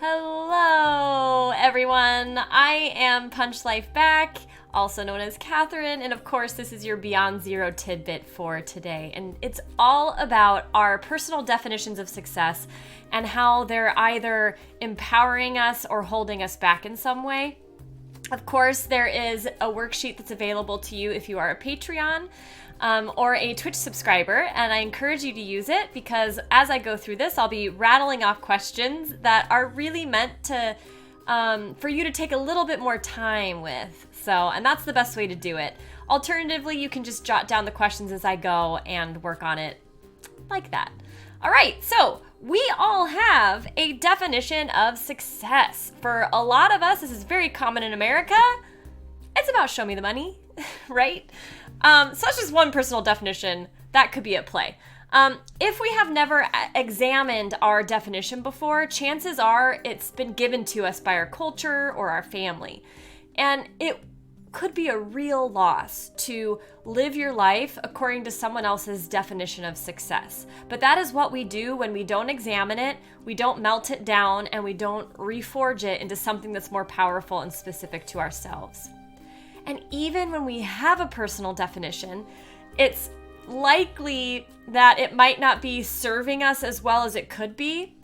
Hello, everyone. I am Punch Life Back, also known as Catherine, and of course, this is your Beyond Zero tidbit for today. And it's all about our personal definitions of success and how they're either empowering us or holding us back in some way. Of course, there is a worksheet that's available to you if you are a Patreon or a Twitch subscriber, and I encourage you to use it because as I go through this, I'll be rattling off questions that are really meant to for you to take a little bit more time with. And that's the best way to do it. Alternatively, you can just jot down the questions as I go and work on it like that. All right, so we all have a definition of success. For a lot of us, this is very common in America. It's about show me the money, right? So that's just one personal definition that could be at play. If we have never examined our definition before, chances are it's been given to us by our culture or our family. And it could be a real loss to live your life according to someone else's definition of success. But that is what we do when we don't examine it, we don't melt it down, and we don't reforge it into something that's more powerful and specific to ourselves. And even when we have a personal definition, it's likely that it might not be serving us as well as it could be.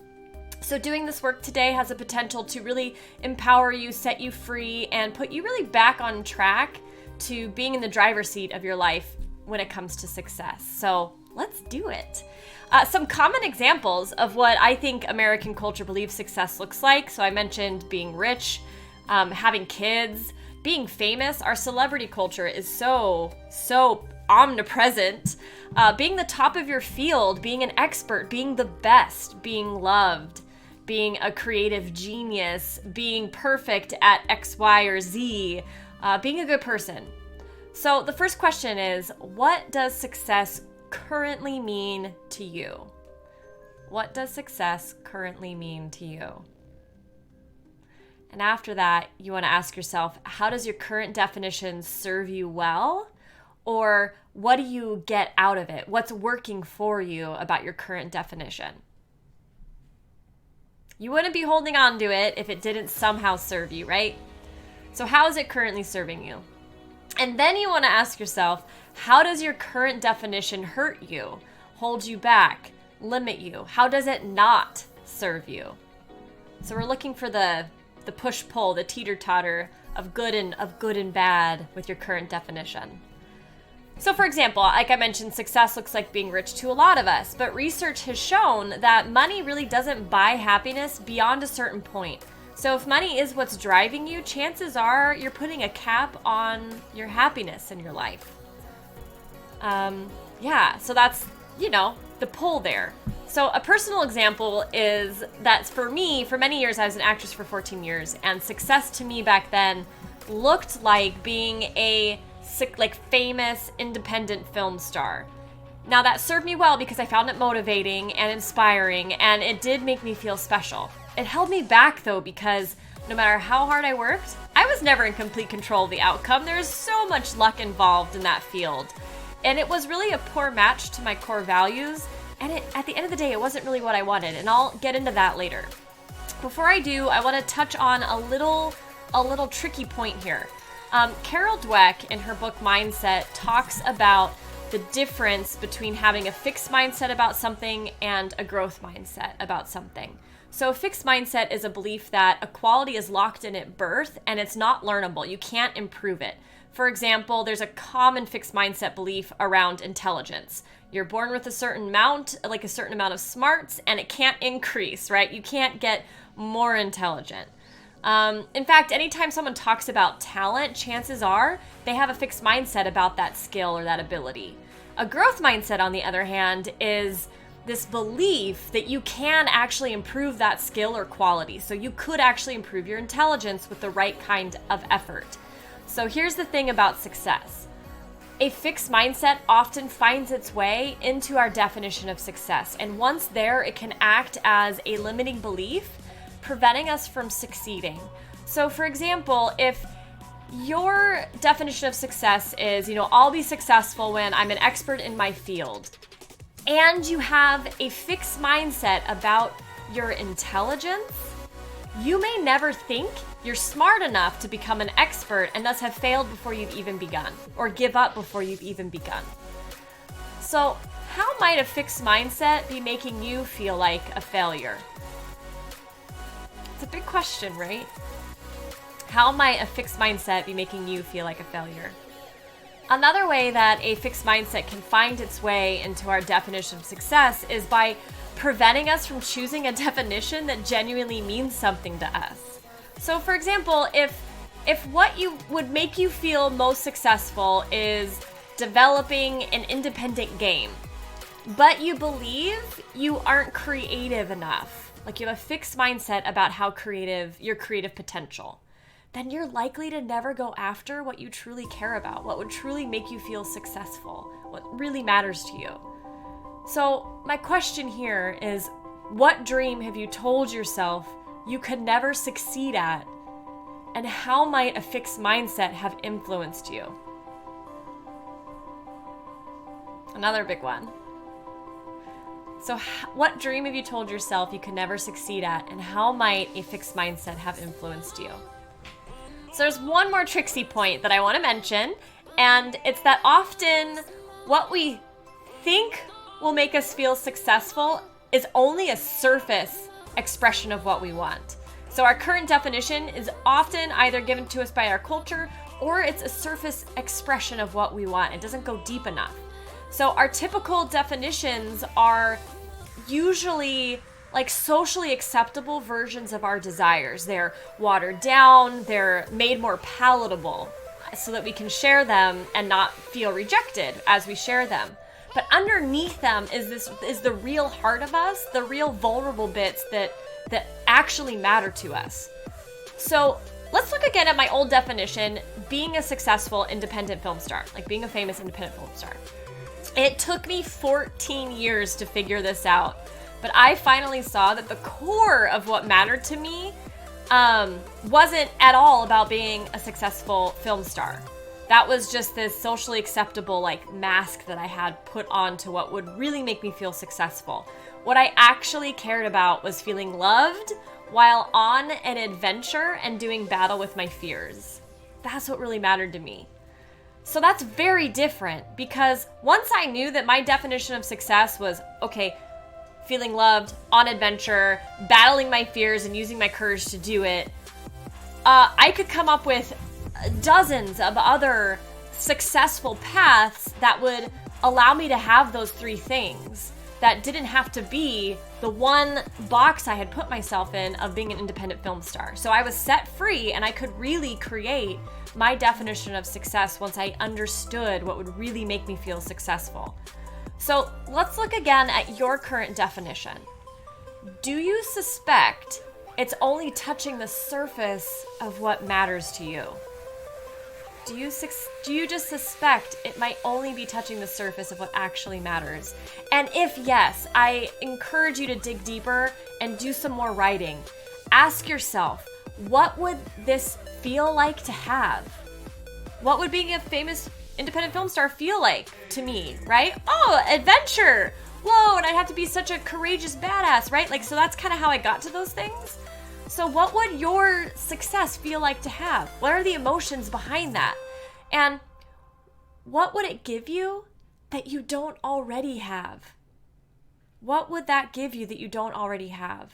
So doing this work today has a potential to really empower you, set you free, and put you really back on track to being in the driver's seat of your life when it comes to success. So let's do it. Some common examples of what I think American culture believes success looks like. So I mentioned being rich, having kids, being famous. Our celebrity culture is so omnipresent. Being the top of your field, being an expert, being the best, being loved, being a creative genius, being perfect at X, Y, or Z, being a good person. So the first question is, what does success currently mean to you? What does success currently mean to you? And after that, you want to ask yourself, how does your current definition serve you well? Or what do you get out of it? What's working for you about your current definition? You wouldn't be holding on to it if it didn't somehow serve you, right? So how is it currently serving you? And then you want to ask yourself, how does your current definition hurt you, hold you back, limit you? How does it not serve you? So we're looking for the push-pull, the teeter-totter of good and bad with your current definition. So for example, like I mentioned, success looks like being rich to a lot of us, but research has shown that money really doesn't buy happiness beyond a certain point. So if money is what's driving you, chances are you're putting a cap on your happiness in your life. So that's, the pull there. So a personal example is that for me, for many years, I was an actress for 14 years, and success to me back then looked like being a famous independent film star. Now that served me well because I found it motivating and inspiring, and it did make me feel special. It held me back though because no matter how hard I worked, I was never in complete control of the outcome. There's so much luck involved in that field. And it was really a poor match to my core values, and at the end of the day, it wasn't really what I wanted, and I'll get into that later. Before I do, I want to touch on a little tricky point here. Carol Dweck, in her book Mindset, talks about the difference between having a fixed mindset about something and a growth mindset about something. So a fixed mindset is a belief that a quality is locked in at birth and it's not learnable. You can't improve it. For example, there's a common fixed mindset belief around intelligence. You're born with a certain amount of smarts, and it can't increase, right? You can't get more intelligent. In fact, anytime someone talks about talent, chances are they have a fixed mindset about that skill or that ability. A growth mindset, on the other hand, is this belief that you can actually improve that skill or quality. So you could actually improve your intelligence with the right kind of effort. So here's the thing about success. A fixed mindset often finds its way into our definition of success. And once there, it can act as a limiting belief, preventing us from succeeding. So for example, if your definition of success is, I'll be successful when I'm an expert in my field, and you have a fixed mindset about your intelligence, You may never think you're smart enough to become an expert and thus have failed before you've even begun, or give up before you've even begun. So, how might a fixed mindset be making you feel like a failure? It's a big question, right? How might a fixed mindset be making you feel like a failure? Another way that a fixed mindset can find its way into our definition of success is by preventing us from choosing a definition that genuinely means something to us. So for example, if what you would make you feel most successful is developing an independent game, but you believe you aren't creative enough, like you have a fixed mindset about your creative potential, then you're likely to never go after what you truly care about, what would truly make you feel successful, what really matters to you. So my question here is, what dream have you told yourself you could never succeed at? And how might a fixed mindset have influenced you? Another big one. So what dream have you told yourself you could never succeed at? And how might a fixed mindset have influenced you? So there's one more tricksy point that I want to mention, and it's that often what we think will make us feel successful is only a surface expression of what we want. So our current definition is often either given to us by our culture, or it's a surface expression of what we want. It doesn't go deep enough. So our typical definitions are usually like socially acceptable versions of our desires. They're watered down, they're made more palatable so that we can share them and not feel rejected as we share them. But underneath them is the real heart of us, the real vulnerable bits that actually matter to us. So let's look again at my old definition, being a successful independent film star, like being a famous independent film star. It took me 14 years to figure this out, but I finally saw that the core of what mattered to me wasn't at all about being a successful film star. That was just this socially acceptable like mask that I had put on to what would really make me feel successful. What I actually cared about was feeling loved while on an adventure and doing battle with my fears. That's what really mattered to me. So that's very different, because once I knew that my definition of success was, okay, feeling loved, on adventure, battling my fears and using my courage to do it, I could come up with dozens of other successful paths that would allow me to have those three things that didn't have to be the one box I had put myself in of being an independent film star. So I was set free and I could really create my definition of success once I understood what would really make me feel successful. So let's look again at your current definition. Do you suspect it's only touching the surface of what matters to you? Do you just suspect it might only be touching the surface of what actually matters? And if yes, I encourage you to dig deeper and do some more writing. Ask yourself, what would this feel like to have? What would being a famous independent film star feel like to me, right? Oh, adventure. Whoa, and I'd have to be such a courageous badass, right? Like, so that's kind of how I got to those things. So what would your success feel like to have? What are the emotions behind that? And what would it give you that you don't already have? What would that give you that you don't already have?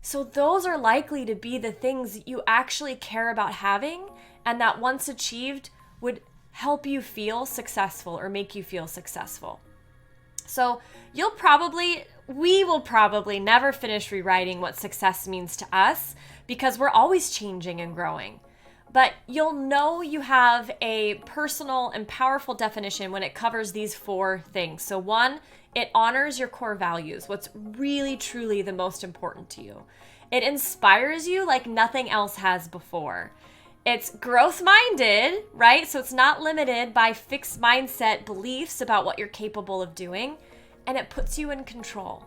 So those are likely to be the things that you actually care about having, and that once achieved would help you feel successful or make you feel successful. So we will probably never finish rewriting what success means to us, because we're always changing and growing. But you'll know you have a personal and powerful definition when it covers these four things. So 1, it honors your core values, what's really truly the most important to you. It inspires you like nothing else has before. It's growth-minded, right? So it's not limited by fixed mindset beliefs about what you're capable of doing, and it puts you in control.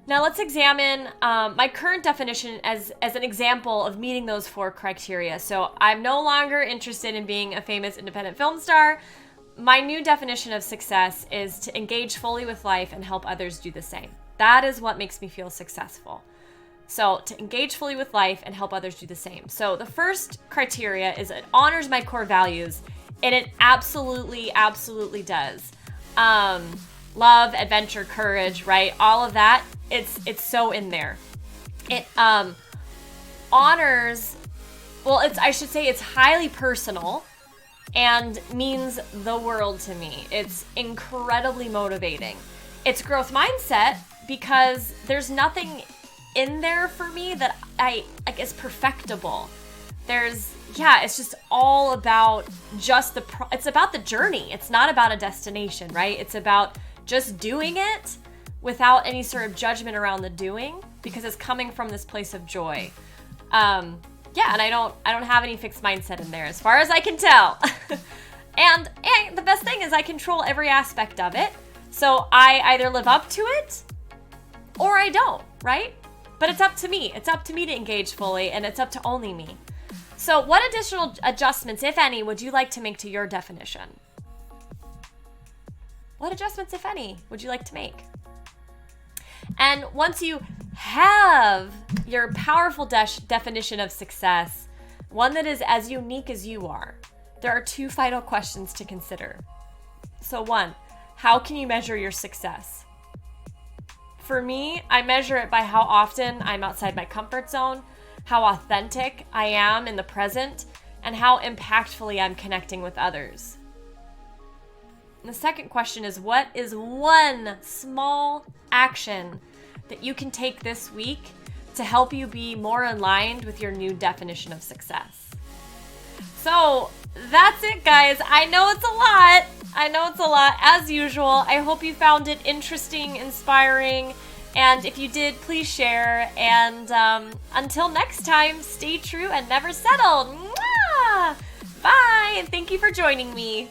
Now let's examine my current definition as an example of meeting those 4 criteria. So I'm no longer interested in being a famous independent film star. My new definition of success is to engage fully with life and help others do the same. That is what makes me feel successful. So to engage fully with life and help others do the same. So the first criteria is it honors my core values, and it absolutely, absolutely does. Love, adventure, courage, right? All of that, it's so in there. It honors, well, I should say it's highly personal and means the world to me. It's incredibly motivating. It's growth mindset because there's nothing in there for me that I like is perfectible. It's just all about just it's about the journey. It's not about a destination, right? It's about just doing it without any sort of judgment around the doing, because it's coming from this place of joy. And I don't have any fixed mindset in there as far as I can tell. and the best thing is I control every aspect of it. So I either live up to it or I don't, right? But it's up to me. It's up to me to engage fully, and it's up to only me. So what additional adjustments, if any, would you like to make to your definition? What adjustments, if any, would you like to make? And once you have your powerful definition of success, one that is as unique as you are, there are 2 final questions to consider. So 1, how can you measure your success? For me, I measure it by how often I'm outside my comfort zone, how authentic I am in the present, and how impactfully I'm connecting with others. And the second question is, what is one small action that you can take this week to help you be more aligned with your new definition of success? So that's it, guys. I know it's a lot. As usual, I hope you found it interesting, inspiring, and if you did, please share. And until next time, stay true and never settle. Mwah! Bye, and thank you for joining me.